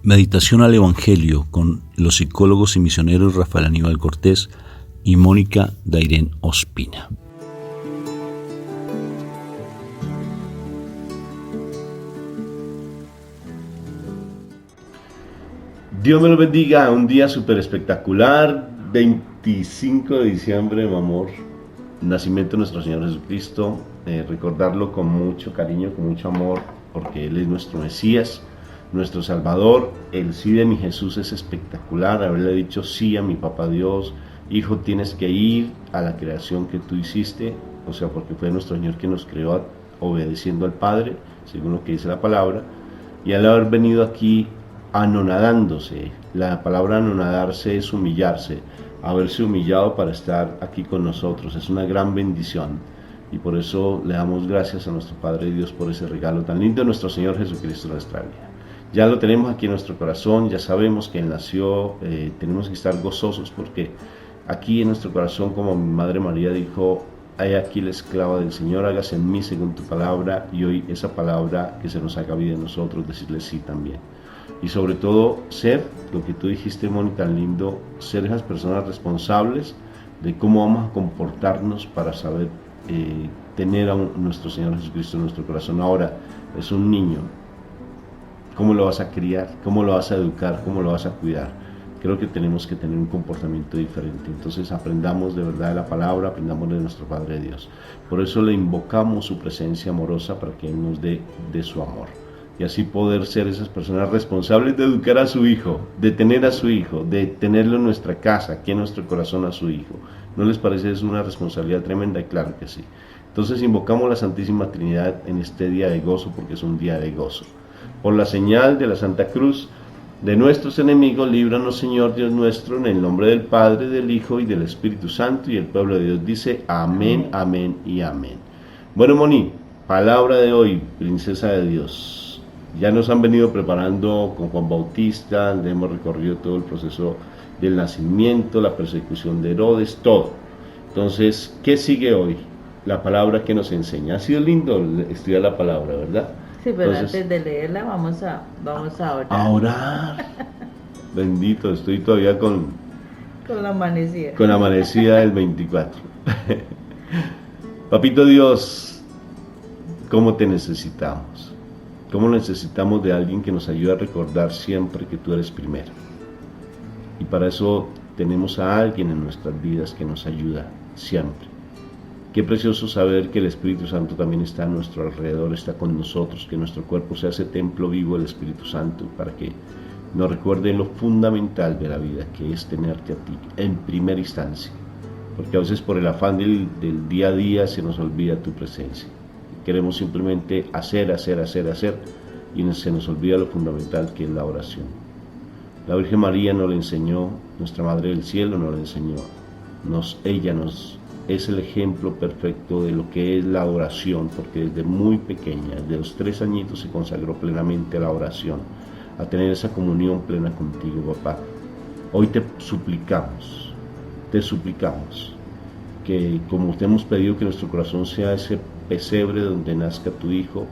Meditación al Evangelio con los psicólogos y misioneros Rafael Aníbal Cortés y Mónica Dairén Ospina. Dios me lo bendiga, un día súper espectacular, 25 de diciembre, mi amor, nacimiento de nuestro Señor Jesucristo, recordarlo con mucho cariño, con mucho amor, porque Él es nuestro Mesías, nuestro Salvador. El sí de mi Jesús es espectacular, haberle dicho sí a mi papá Dios: hijo, tienes que ir a la creación que tú hiciste, o sea, porque fue nuestro Señor quien nos creó obedeciendo al Padre, según lo que dice la palabra, y al haber venido aquí anonadándose. La palabra anonadarse es humillarse, haberse humillado para estar aquí con nosotros, es una gran bendición, y por eso le damos gracias a nuestro Padre Dios por ese regalo tan lindo de nuestro Señor Jesucristo en nuestra vida. Ya lo tenemos aquí en nuestro corazón, ya sabemos que Él nació, tenemos que estar gozosos porque aquí en nuestro corazón, como mi Madre María dijo: hay aquí la esclava del Señor, hágase en mí según tu palabra. Y hoy esa palabra que se nos haga vida en nosotros, decirle sí también. Y sobre todo ser, lo que tú dijiste, Mónica, tan lindo, ser esas personas responsables de cómo vamos a comportarnos para saber tener a nuestro Señor Jesucristo en nuestro corazón. Ahora, es un niño, ¿cómo lo vas a criar? ¿Cómo lo vas a educar? ¿Cómo lo vas a cuidar? Creo que tenemos que tener un comportamiento diferente. Entonces aprendamos de verdad de la palabra, aprendamos de nuestro Padre Dios. Por eso le invocamos su presencia amorosa para que Él nos dé de su amor. Y así poder ser esas personas responsables de educar a su hijo, de tener a su hijo, de tenerlo en nuestra casa, aquí en nuestro corazón a su hijo. ¿No les parece? Es una responsabilidad tremenda, y claro que sí. Entonces invocamos la Santísima Trinidad en este día de gozo, porque es un día de gozo. Por la señal de la Santa Cruz de nuestros enemigos, líbranos, Señor Dios nuestro, en el nombre del Padre, del Hijo y del Espíritu Santo. Y el pueblo de Dios dice amén, amén y amén. Bueno, Moni, palabra de hoy, princesa de Dios. Ya nos han venido preparando con Juan Bautista, hemos recorrido todo el proceso del nacimiento, la persecución de Herodes, todo. Entonces, ¿qué sigue hoy? La palabra que nos enseña. Ha sido lindo estudiar la palabra, ¿verdad? Sí, pero entonces, antes de leerla vamos a orar. A orar. Bendito, estoy todavía con la amanecida. Con la amanecida del 24. Papito Dios, ¿cómo te necesitamos? ¿Cómo necesitamos de alguien que nos ayude a recordar siempre que tú eres primero? Y para eso tenemos a alguien en nuestras vidas que nos ayuda siempre. Qué precioso saber que el Espíritu Santo también está a nuestro alrededor, está con nosotros, que nuestro cuerpo sea ese templo vivo del Espíritu Santo, para que nos recuerde lo fundamental de la vida, que es tenerte a ti en primera instancia. Porque a veces por el afán del día a día se nos olvida tu presencia. Queremos simplemente hacer, y se nos olvida lo fundamental que es la oración. La Virgen María nos lo enseñó, nuestra Madre del Cielo nos lo enseñó. Ella es el ejemplo perfecto de lo que es la oración, porque desde muy pequeña, desde los 3 añitos, se consagró plenamente a la oración, a tener esa comunión plena contigo, papá. Hoy te suplicamos que, como te hemos pedido, que nuestro corazón sea ese pesebre donde nazca tu Hijo,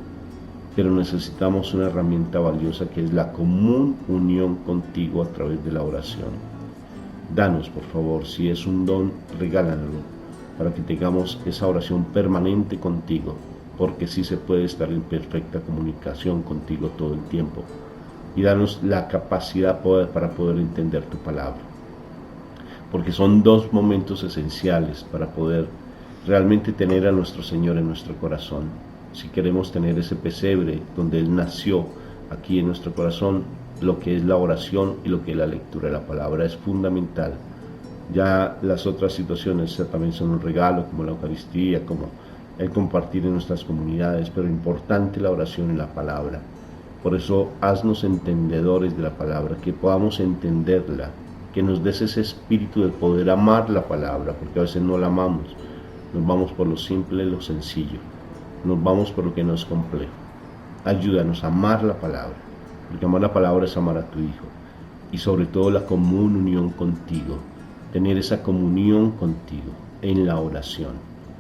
pero necesitamos una herramienta valiosa que es la común unión contigo a través de la oración. Danos, por favor, si es un don, regálanoslo, para que tengamos esa oración permanente contigo, porque sí se puede estar en perfecta comunicación contigo todo el tiempo. Y danos la capacidad para poder entender tu palabra, porque son 2 momentos esenciales para poder realmente tener a nuestro Señor en nuestro corazón. Si queremos tener ese pesebre donde Él nació aquí en nuestro corazón, lo que es la oración y lo que es la lectura de la palabra es fundamental. Ya las otras situaciones también son un regalo, como la Eucaristía, como el compartir en nuestras comunidades, pero importante la oración y la palabra. Por eso haznos entendedores de la palabra, que podamos entenderla, que nos des ese espíritu de poder amar la palabra, porque a veces no la amamos. Nos vamos por lo simple, lo sencillo, nos vamos por lo que no es complejo. Ayúdanos a amar la palabra, porque amar la palabra es amar a tu Hijo, y sobre todo la común unión contigo, tener esa comunión contigo en la oración.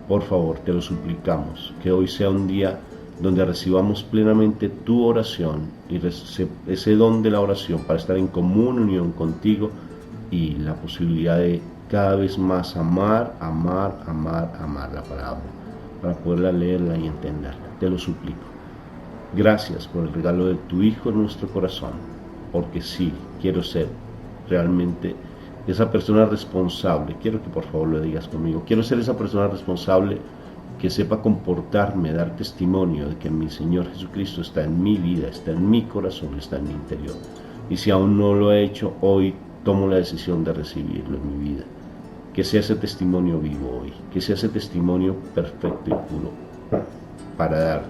Por favor, te lo suplicamos, que hoy sea un día donde recibamos plenamente tu oración y ese don de la oración para estar en común unión contigo y la posibilidad de cada vez más amar la palabra para poderla leerla y entenderla. Te lo suplico. Gracias por el regalo de tu Hijo en nuestro corazón, porque sí, quiero ser realmente esa persona responsable. Quiero que por favor lo digas conmigo. Quiero ser esa persona responsable que sepa comportarme, dar testimonio de que mi Señor Jesucristo está en mi vida, está en mi corazón, está en mi interior. Y si aún no lo he hecho, hoy tomo la decisión de recibirlo en mi vida. Que sea ese testimonio vivo hoy, que sea ese testimonio perfecto y puro para dar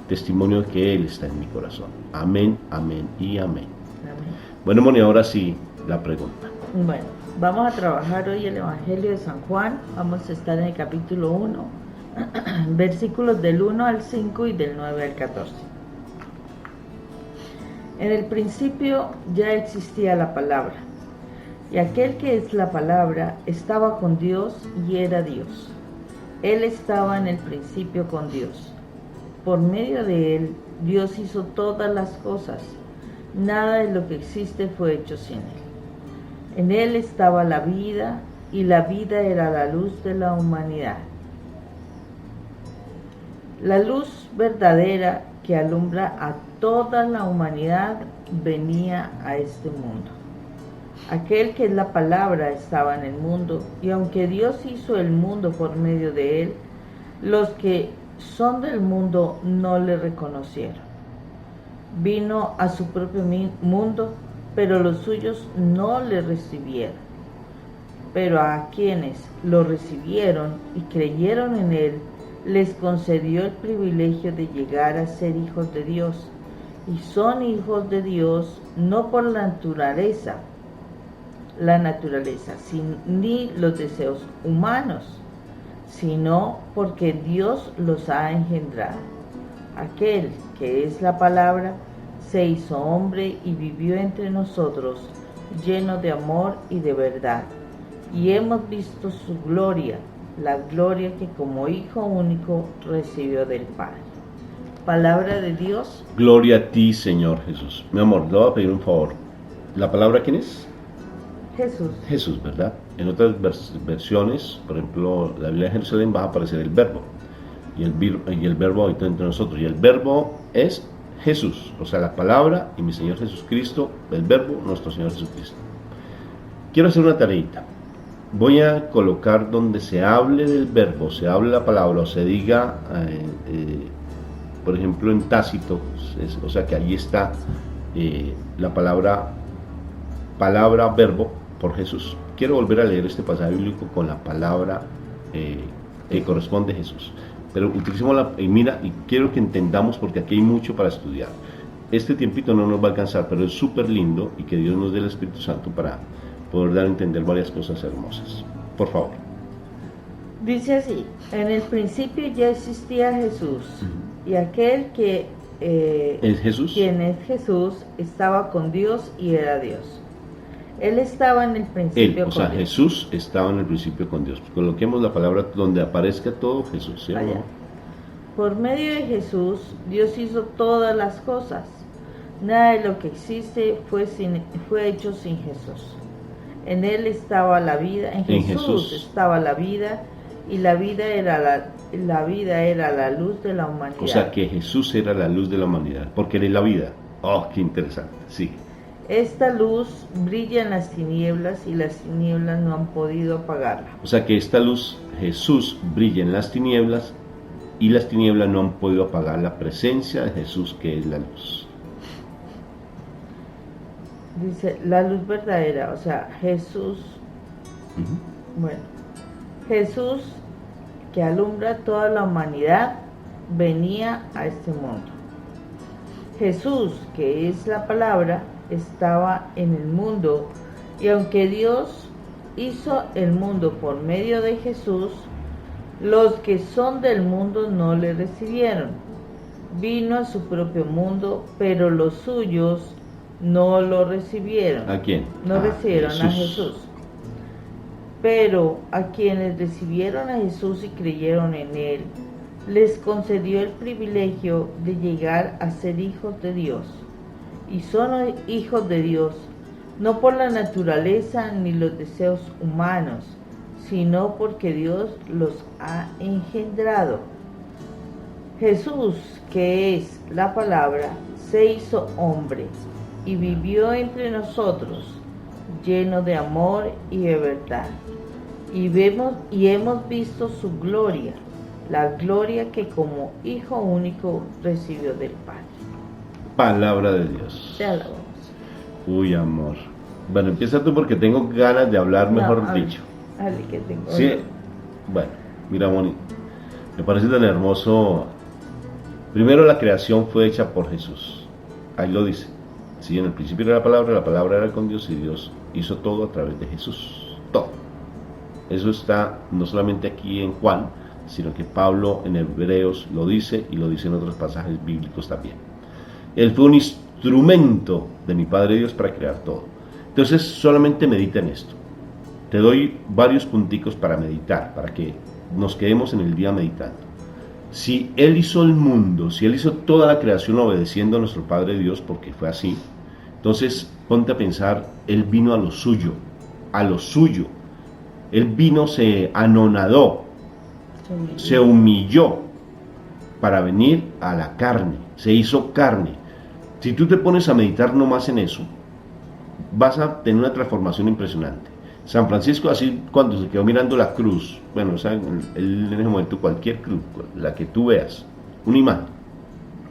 testimonio de que Él está en mi corazón. Amén, amén y amén. Amén. Bueno, Moni, ahora sí, la pregunta. Bueno, vamos a trabajar hoy el Evangelio de San Juan. Vamos a estar en el capítulo 1, versículos del 1 al 5 y del 9 al 14. En el principio ya existía la palabra, y aquel que es la palabra estaba con Dios y era Dios. Él estaba en el principio con Dios. Por medio de él, Dios hizo todas las cosas. Nada de lo que existe fue hecho sin él. En él estaba la vida, y la vida era la luz de la humanidad. La luz verdadera que alumbra a toda la humanidad venía a este mundo. Aquel que es la palabra estaba en el mundo, y aunque Dios hizo el mundo por medio de él, los que son del mundo no le reconocieron. Vino a su propio mundo, pero los suyos no le recibieron. Pero a quienes lo recibieron y creyeron en él, les concedió el privilegio de llegar a ser hijos de Dios. Y son hijos de Dios no por la naturaleza, ni los deseos humanos, sino porque Dios los ha engendrado. Aquel que es la palabra se hizo hombre y vivió entre nosotros, lleno de amor y de verdad. Y hemos visto su gloria, la gloria que como Hijo único recibió del Padre. Palabra de Dios. Gloria a ti, Señor Jesús. Mi amor, le voy a pedir un favor. ¿La palabra quién es? Jesús. Jesús, ¿verdad? En otras versiones, por ejemplo, la Biblia de Jerusalén va a aparecer el verbo. Y el verbo habita entre nosotros. Y el verbo es Jesús, o sea, la palabra y mi Señor Jesucristo, el verbo, nuestro Señor Jesucristo. Quiero hacer una tareita. Voy a colocar donde se hable del verbo, se hable la palabra o se diga, por ejemplo, en Tácito, o sea que allí está la palabra verbo por Jesús. Quiero volver a leer este pasaje bíblico con la palabra que corresponde a Jesús. Pero utilicemos y mira, y quiero que entendamos porque aquí hay mucho para estudiar. Este tiempito no nos va a alcanzar, pero es súper lindo y que Dios nos dé el Espíritu Santo para poder dar a entender varias cosas hermosas. Por favor. Dice así: en el principio ya existía Jesús, y aquel que ¿Es Jesús? quien es Jesús estaba con Dios y era Dios. Él estaba en el principio O sea, con Dios. Jesús estaba en el principio con Dios. Coloquemos la palabra donde aparezca todo Jesús, ¿sí o Allá. no? Por medio de Jesús, Dios hizo todas las cosas. Nada de lo que existe fue hecho sin Jesús. En él estaba la vida, en Jesús estaba la vida, y la vida era la luz de la humanidad. O sea que Jesús era la luz de la humanidad, porque Él es la vida. Oh, qué interesante, sí. Esta luz brilla en las tinieblas, y las tinieblas no han podido apagarla. O sea que esta luz, Jesús, brilla en las tinieblas, y las tinieblas no han podido apagar la presencia de Jesús, que es la luz. Dice, la luz verdadera, o sea, Jesús, bueno, Jesús que alumbra toda la humanidad venía a este mundo. Jesús, que es la palabra, estaba en el mundo, y aunque Dios hizo el mundo por medio de Jesús, los que son del mundo no le recibieron. Vino a su propio mundo, pero los suyos no lo recibieron. ¿A quién? No recibieron a Jesús. Pero a quienes recibieron a Jesús y creyeron en él, les concedió el privilegio de llegar a ser hijos de Dios. Y son hijos de Dios, no por la naturaleza ni los deseos humanos, sino porque Dios los ha engendrado. Jesús, que es la palabra, se hizo hombre y vivió entre nosotros, lleno de amor y de verdad. Y hemos visto su gloria, la gloria que como Hijo único recibió del Padre. Palabra de Dios. Te alabamos. Uy, amor. Bueno, empieza tú porque tengo ganas de hablar, mejor No, dicho. Dale, que tengo. Sí, bueno, mira, Moni, me parece tan hermoso. Primero, la creación fue hecha por Jesús. Ahí lo dice. Sí, en el principio era la palabra era con Dios y Dios hizo todo a través de Jesús. Todo. Eso está no solamente aquí en Juan, sino que Pablo en Hebreos lo dice y lo dice en otros pasajes bíblicos también. Él fue un instrumento de mi Padre Dios para crear todo. Entonces, solamente medita en esto. Te doy varios punticos para meditar, para que nos quedemos en el día meditando. Si Él hizo el mundo, si Él hizo toda la creación obedeciendo a nuestro Padre Dios, porque fue así, entonces ponte a pensar, Él vino a lo suyo, a lo suyo. Él vino, se anonadó, se humilló para venir a la carne, se hizo carne. Si tú te pones a meditar nomás en eso, vas a tener una transformación impresionante. San Francisco, así cuando se quedó mirando la cruz, bueno, o sea, él en ese momento cualquier cruz, la que tú veas, una imagen,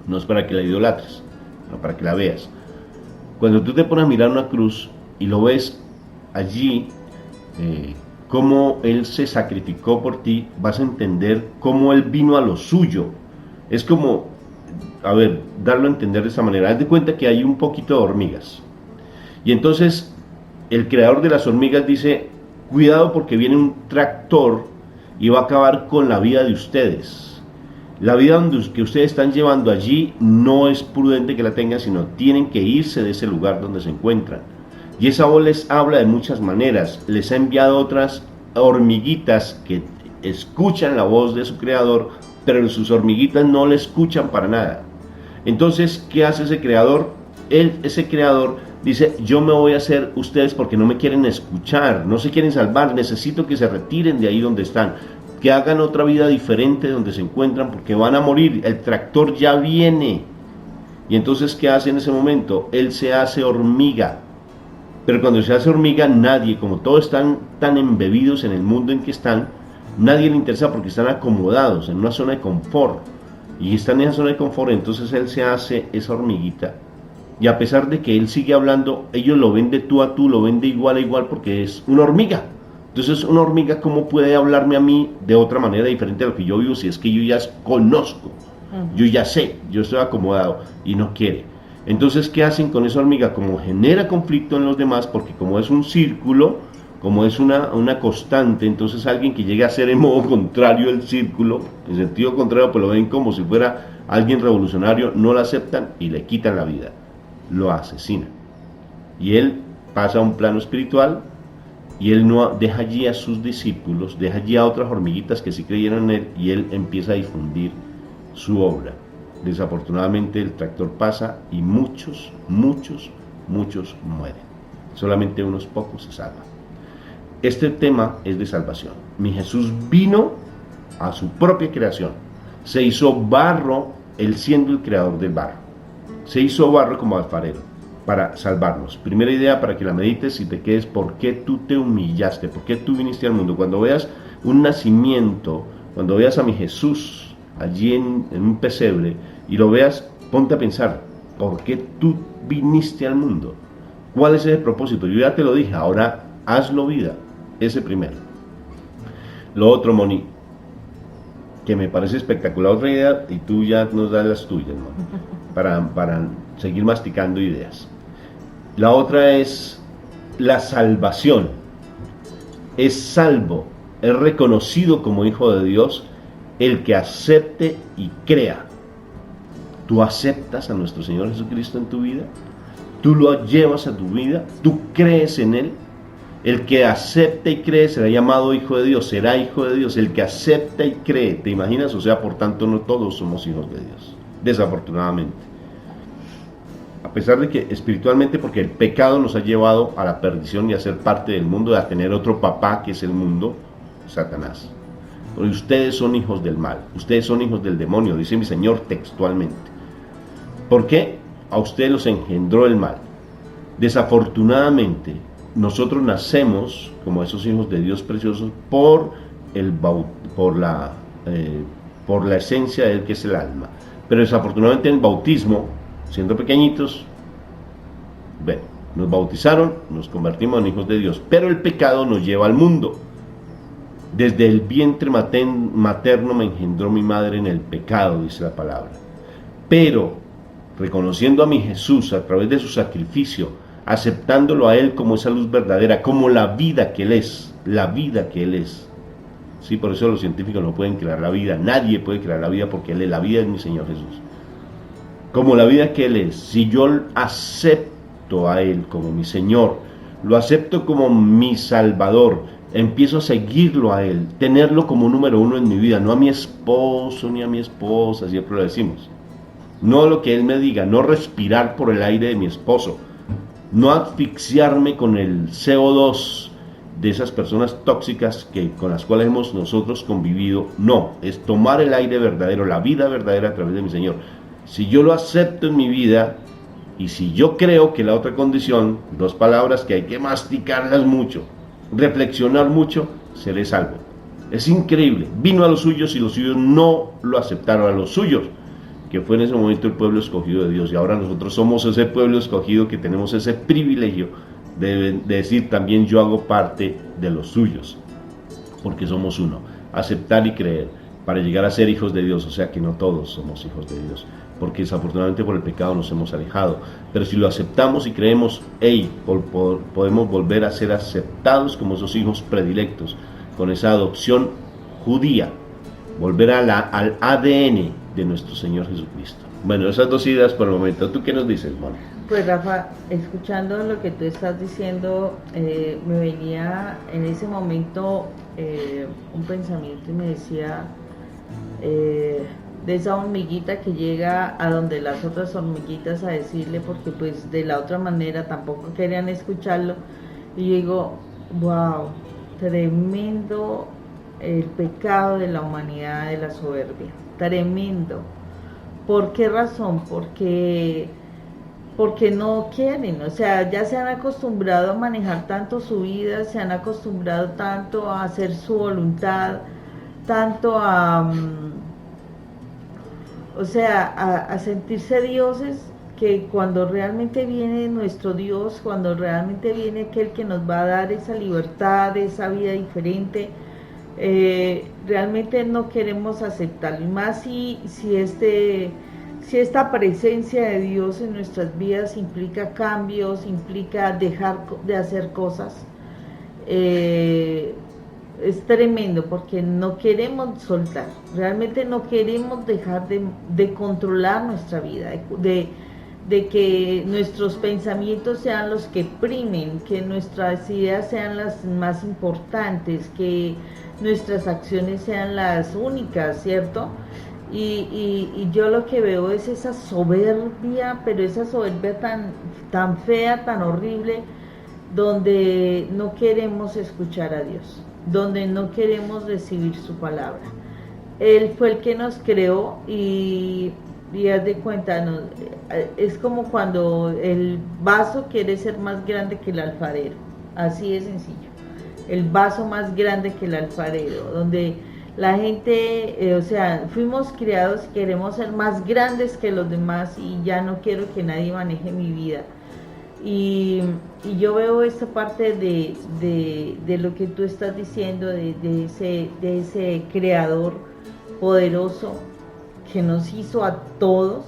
no es para que la idolatres, no para que la veas. Cuando tú te pones a mirar una cruz y lo ves allí, cómo Él se sacrificó por ti, vas a entender cómo Él vino a lo suyo. Es como, a ver, darlo a entender de esa manera. Haz de cuenta que hay un poquito de hormigas. Y entonces el creador de las hormigas dice, cuidado porque viene un tractor y va a acabar con la vida de ustedes. La vida que ustedes están llevando allí no es prudente que la tengan, sino tienen que irse de ese lugar donde se encuentran. Y esa voz les habla de muchas maneras. Les ha enviado otras hormiguitas que escuchan la voz de su creador, pero sus hormiguitas no le escuchan para nada. Entonces, ¿qué hace ese creador? Ese creador dice, yo me voy a hacer ustedes porque no me quieren escuchar, no se quieren salvar, necesito que se retiren de ahí donde están, que hagan otra vida diferente de donde se encuentran porque van a morir, el tractor ya viene. Y entonces, ¿qué hace en ese momento? Él se hace hormiga. Pero cuando se hace hormiga, nadie, como todos están tan embebidos en el mundo en que están, nadie le interesa porque están acomodados en una zona de confort. Y están en esa zona de confort, entonces él se hace esa hormiguita. Y a pesar de que él sigue hablando, ellos lo ven de tú a tú, lo ven de igual a igual porque es una hormiga. Entonces, una hormiga, ¿cómo puede hablarme a mí de otra manera diferente a lo que yo vivo si es que yo ya conozco? Yo ya sé, yo estoy acomodado y no quiere. Entonces, ¿qué hacen con esa hormiga? Como genera conflicto en los demás, porque como es un círculo, como es una constante, entonces alguien que llegue a ser en modo contrario al círculo, en sentido contrario, pues lo ven como si fuera alguien revolucionario, no lo aceptan y le quitan la vida, lo asesinan. Y él pasa a un plano espiritual y él no deja allí a sus discípulos, deja allí a otras hormiguitas que sí creyeron en él y él empieza a difundir su obra. Desafortunadamente el tractor pasa y muchos mueren. Solamente unos pocos se salvan. Este tema es de salvación. Mi Jesús vino a su propia creación. Se hizo barro, él siendo el creador del barro. Se hizo barro como alfarero para salvarnos. Primera idea para que la medites y te quedes, ¿por qué tú te humillaste? ¿Por qué tú viniste al mundo? Cuando veas un nacimiento, cuando veas a mi Jesús allí en un pesebre y lo veas, ponte a pensar, ¿por qué tú viniste al mundo? ¿Cuál es ese propósito? Yo ya te lo dije, ahora hazlo vida, ese primero. Lo otro, Moni, que me parece espectacular, otra idea, y tú ya nos das las tuyas, Moni, para seguir masticando ideas. La otra es la salvación. Es salvo, es reconocido como hijo de Dios el que acepte y crea. ¿Tú aceptas a nuestro Señor Jesucristo en tu vida? ¿Tú lo llevas a tu vida? ¿Tú crees en Él? El que acepta y cree será llamado hijo de Dios, será hijo de Dios. El que acepta y cree, ¿te imaginas? O sea, por tanto, no todos somos hijos de Dios, desafortunadamente. A pesar de que espiritualmente, porque el pecado nos ha llevado a la perdición y a ser parte del mundo, a tener otro papá que es el mundo, Satanás. Porque ustedes son hijos del mal, ustedes son hijos del demonio, dice mi Señor textualmente. ¿Por qué? A ustedes los engendró el mal. Desafortunadamente, nosotros nacemos como esos hijos de Dios preciosos por la esencia de Él, que es el alma. Pero desafortunadamente en el bautismo, siendo pequeñitos, bueno, nos bautizaron, nos convertimos en hijos de Dios, pero el pecado nos lleva al mundo. Desde el vientre materno me engendró mi madre en el pecado, dice la palabra. Pero, reconociendo a mi Jesús a través de su sacrificio, aceptándolo a Él como esa luz verdadera, como la vida que Él es, la vida que Él es. Sí, por eso los científicos no pueden crear la vida, nadie puede crear la vida porque Él es la vida, es mi Señor Jesús. Como la vida que Él es, si yo acepto a Él como mi Señor, lo acepto como mi Salvador, empiezo a seguirlo a Él, tenerlo como número uno en mi vida, no a mi esposo ni a mi esposa, siempre lo decimos. No lo que Él me diga, no respirar por el aire de mi esposo, no asfixiarme con el CO2 de esas personas tóxicas con las cuales hemos nosotros convivido. No, es tomar el aire verdadero, la vida verdadera a través de mi Señor. Si yo lo acepto en mi vida y si yo creo que la otra condición, dos palabras que hay que masticarlas mucho, reflexionar mucho, seré salvo. Es increíble, vino a los suyos y los suyos no lo aceptaron, a los suyos, que fue en ese momento el pueblo escogido de Dios, y ahora nosotros somos ese pueblo escogido que tenemos ese privilegio de decir también yo hago parte de los suyos, porque somos uno, aceptar y creer para llegar a ser hijos de Dios, o sea que no todos somos hijos de Dios, porque desafortunadamente por el pecado nos hemos alejado, pero si lo aceptamos y creemos, podemos volver a ser aceptados como esos hijos predilectos, con esa adopción judía, volver al ADN de nuestro Señor Jesucristo. Bueno, esas dos ideas por el momento. ¿Tú qué nos dices, Moni? Pues Rafa, escuchando lo que tú estás diciendo, me venía en ese momento un pensamiento y me decía de esa hormiguita que llega a donde las otras hormiguitas a decirle, porque pues de la otra manera tampoco querían escucharlo, y yo digo, wow, tremendo el pecado de la humanidad, de la soberbia, tremendo. ¿Por qué razón? Porque no quieren, o sea, ya se han acostumbrado a manejar tanto su vida, se han acostumbrado tanto a hacer su voluntad, tanto a sentirse dioses, que cuando realmente viene nuestro Dios, cuando realmente viene aquel que nos va a dar esa libertad, esa vida diferente, realmente no queremos aceptarlo, y más si esta presencia de Dios en nuestras vidas implica cambios, implica dejar de hacer cosas. Es tremendo porque no queremos soltar, realmente no queremos dejar de controlar nuestra vida, de que nuestros pensamientos sean los que primen, que nuestras ideas sean las más importantes, que nuestras acciones sean las únicas, ¿cierto? Y yo lo que veo es esa soberbia, pero esa soberbia tan fea, tan horrible, donde no queremos escuchar a Dios, donde no queremos recibir su palabra. Él fue el que nos creó y haz de cuenta, es como cuando el vaso quiere ser más grande que el alfarero, así de sencillo, el vaso más grande que el alfarero, donde la gente, fuimos criados y queremos ser más grandes que los demás, y ya no quiero que nadie maneje mi vida. Y yo veo esta parte de lo que tú estás diciendo, de ese creador poderoso que nos hizo a todos,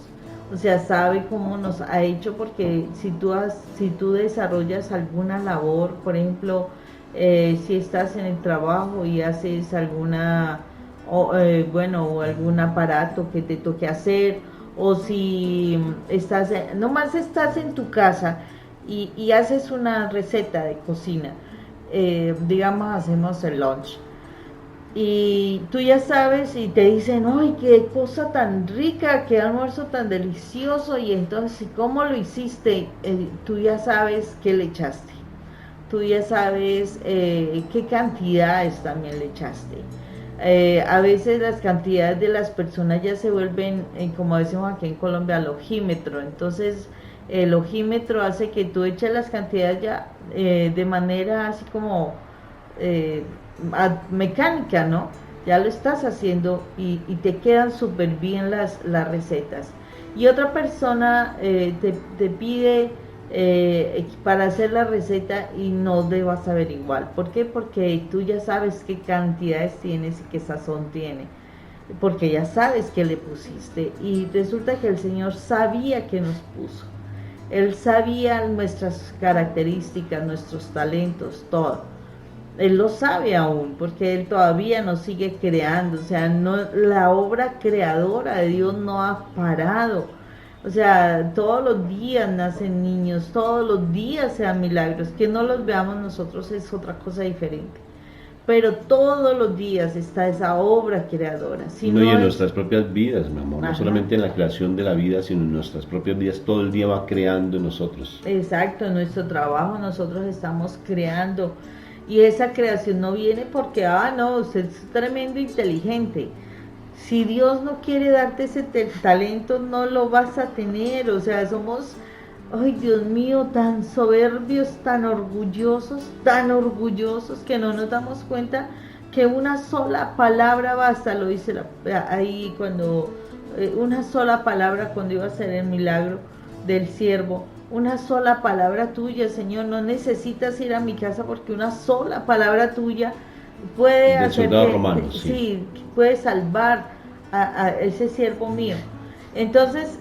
o sea, sabe cómo nos ha hecho, porque si tú desarrollas alguna labor, por ejemplo, si estás en el trabajo y haces algún aparato que te toque hacer, o si nomás estás en tu casa y haces una receta de cocina, digamos, hacemos el lunch. Y tú ya sabes y te dicen, ¡ay, qué cosa tan rica, qué almuerzo tan delicioso! Y entonces, ¿cómo lo hiciste? Tú ya sabes qué le echaste. Tú ya sabes qué cantidades también le echaste. A veces las cantidades de las personas ya se vuelven, como decimos aquí en Colombia, al ojímetro. Entonces, el ojímetro hace que tú eches las cantidades ya de manera así como mecánica, ¿no? Ya lo estás haciendo y te quedan súper bien las recetas. Y otra persona te pide para hacer la receta y no debas saber igual. ¿Por qué? Porque tú ya sabes qué cantidades tienes y qué sazón tiene. Porque ya sabes qué le pusiste. Y resulta que el Señor sabía que nos puso. Él sabía nuestras características, nuestros talentos, todo. Él lo sabe aún, porque Él todavía nos sigue creando. O sea, no, la obra creadora de Dios no ha parado. O sea, todos los días nacen niños, todos los días se dan milagros. Que no los veamos nosotros es otra cosa diferente. Pero todos los días está esa obra creadora. Si no, y en es... nuestras propias vidas, mi amor. Ajá. No solamente en la creación de la vida, sino en nuestras propias vidas. Todo el día va creando en nosotros. Exacto, en nuestro trabajo nosotros estamos creando. Y esa creación no viene porque, no, usted es tremendo inteligente. Si Dios no quiere darte ese talento, no lo vas a tener. O sea, somos, ay Dios mío, tan soberbios, tan orgullosos que no nos damos cuenta que una sola palabra basta. Lo dice ahí cuando, una sola palabra cuando iba a hacer el milagro del siervo. Una sola palabra tuya, Señor, no necesitas ir a mi casa porque una sola palabra tuya puede hacer sí, puede salvar a ese siervo mío. Entonces,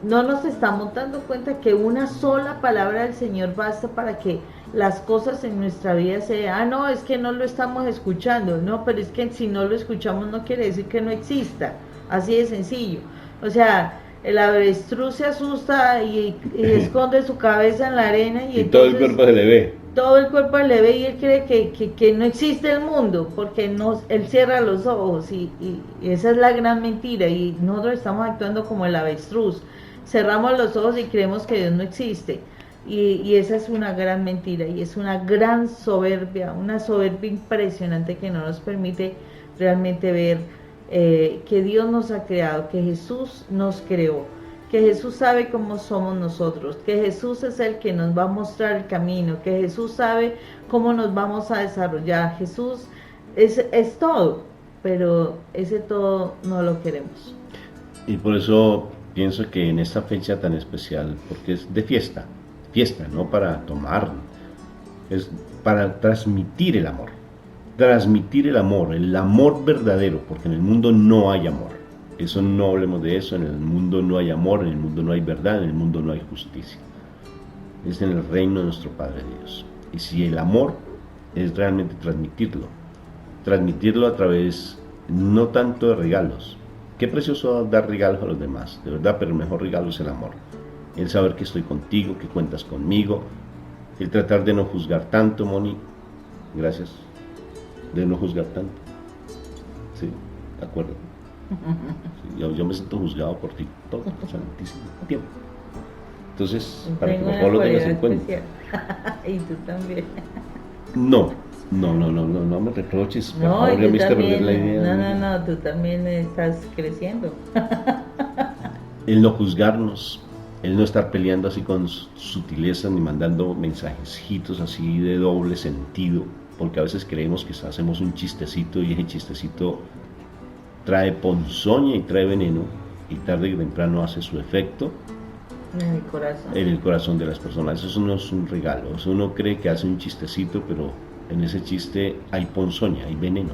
no nos estamos dando cuenta que una sola palabra del Señor basta para que las cosas en nuestra vida sean, no, es que no lo estamos escuchando, no, pero es que si no lo escuchamos no quiere decir que no exista, así de sencillo. O sea, el avestruz se asusta y esconde su cabeza en la arena y entonces, todo el cuerpo se le ve. Todo el cuerpo se le ve y él cree que no existe el mundo porque él cierra los ojos y esa es la gran mentira y nosotros estamos actuando como el avestruz. Cerramos los ojos y creemos que Dios no existe y esa es una gran mentira y es una gran soberbia, una soberbia impresionante que no nos permite realmente ver que Dios nos ha creado, que Jesús nos creó, que Jesús sabe cómo somos nosotros, que Jesús es el que nos va a mostrar el camino, que Jesús sabe cómo nos vamos a desarrollar. Jesús es todo, pero ese todo no lo queremos. Y por eso pienso que en esta fecha tan especial, porque es de fiesta, no para tomar, es para transmitir el amor el amor verdadero, porque en el mundo no hay amor. Eso no hablemos de eso, en el mundo no hay amor, en el mundo no hay verdad, en el mundo no hay justicia. Es en el reino de nuestro Padre Dios. Y si el amor es realmente transmitirlo a través no tanto de regalos. Qué precioso dar regalos a los demás, de verdad, pero el mejor regalo es el amor. El saber que estoy contigo, que cuentas conmigo, el tratar de no juzgar tanto, Moni, gracias, de no juzgar tanto. Sí, de acuerdo. Sí, yo me siento juzgado por ti todo el santísimo tiempo. Entonces, para que por favor lo tengas en cuenta. Y tú también. No me reproches, por favor, ya me hiciste perder la idea. No, tú también estás creciendo. El no juzgarnos, el no estar peleando así con sutileza ni mandando mensajitos así de doble sentido, porque a veces creemos que hacemos un chistecito y ese chistecito trae ponzoña y trae veneno y tarde o temprano hace su efecto en el corazón de las personas. Eso no es un regalo, eso uno cree que hace un chistecito, pero en ese chiste hay ponzoña, hay veneno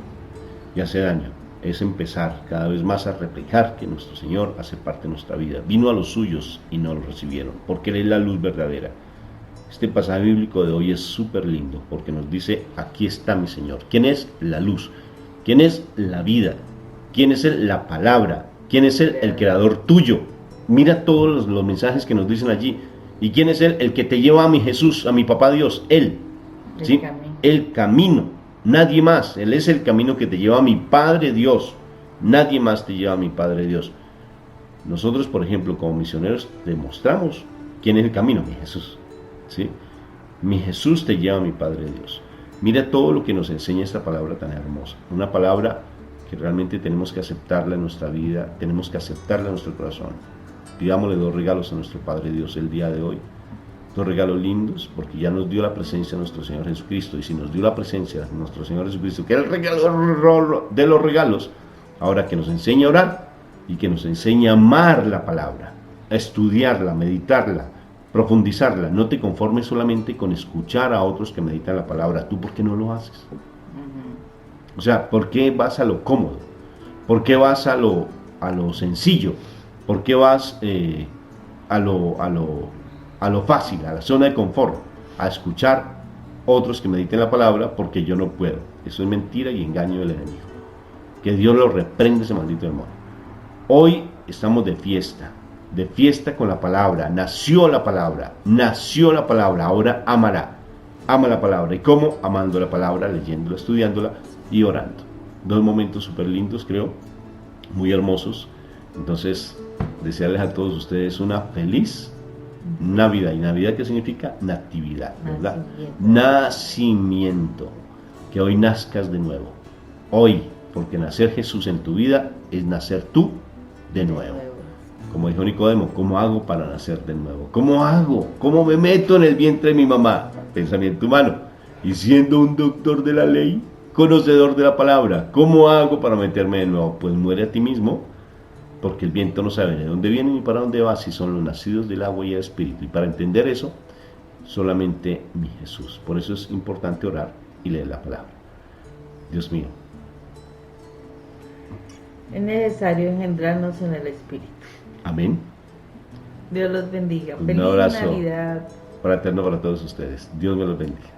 y hace daño. Es empezar cada vez más a reflejar que nuestro Señor hace parte de nuestra vida. Vino a los suyos y no lo recibieron, porque Él es la luz verdadera. Este pasaje bíblico de hoy es súper lindo, porque nos dice, aquí está mi Señor. ¿Quién es la luz? ¿Quién es la vida? ¿Quién es Él? La palabra. ¿Quién es Él? El creador tuyo. Mira todos los mensajes que nos dicen allí. ¿Y quién es Él? El que te lleva a mi Jesús, a mi papá Dios. Él. ¿sí? El camino, nadie más. Él es el camino que te lleva a mi Padre Dios. Nadie más te lleva a mi Padre Dios. Nosotros, por ejemplo, como misioneros, demostramos quién es el camino, mi Jesús, ¿sí? Mi Jesús te lleva a mi Padre Dios. Mira todo lo que nos enseña esta palabra tan hermosa. Una palabra que realmente tenemos que aceptarla en nuestra vida, tenemos que aceptarla en nuestro corazón. Pidámosle 2 regalos a nuestro Padre Dios el día de hoy. 2 regalos lindos, porque ya nos dio la presencia de nuestro Señor Jesucristo. Y si nos dio la presencia de nuestro Señor Jesucristo, que es el regalo de los regalos, ahora que nos enseña a orar y que nos enseña a amar la palabra, a estudiarla, a meditarla, profundizarla. No te conformes solamente con escuchar a otros que meditan la palabra. ¿Tú por qué no lo haces? O sea, ¿por qué vas a lo cómodo? ¿Por qué vas a lo sencillo? ¿Por qué vas a lo fácil, a la zona de confort, a escuchar otros que mediten la palabra porque yo no puedo? Eso es mentira y engaño del enemigo. Que Dios lo reprenda, ese maldito demonio. Hoy estamos de fiesta con la palabra. Nació la palabra, ahora amará. Ama la palabra. ¿Y cómo? Amando la palabra, leyéndola, estudiándola y orando. 2 momentos súper lindos, creo, muy hermosos. Entonces, desearles a todos ustedes una feliz Navidad. ¿Y Navidad qué significa? Natividad, ¿verdad? Nacimiento. Que hoy nazcas de nuevo. Hoy, porque nacer Jesús en tu vida es nacer tú de nuevo. Como dijo Nicodemo, ¿cómo hago para nacer de nuevo? ¿Cómo hago? ¿Cómo me meto en el vientre de mi mamá? Pensamiento humano. Y siendo un doctor de la ley, conocedor de la palabra, ¿cómo hago para meterme de nuevo? Pues muere a ti mismo, porque el viento no sabe de dónde viene ni para dónde va, si son los nacidos del agua y el espíritu. Y para entender eso, solamente mi Jesús. Por eso es importante orar y leer la palabra. Dios mío. Es necesario engendrarnos en el espíritu. Amén. Dios los bendiga. Un Feliz abrazo Navidad. fraterno para todos ustedes. Dios me los bendiga.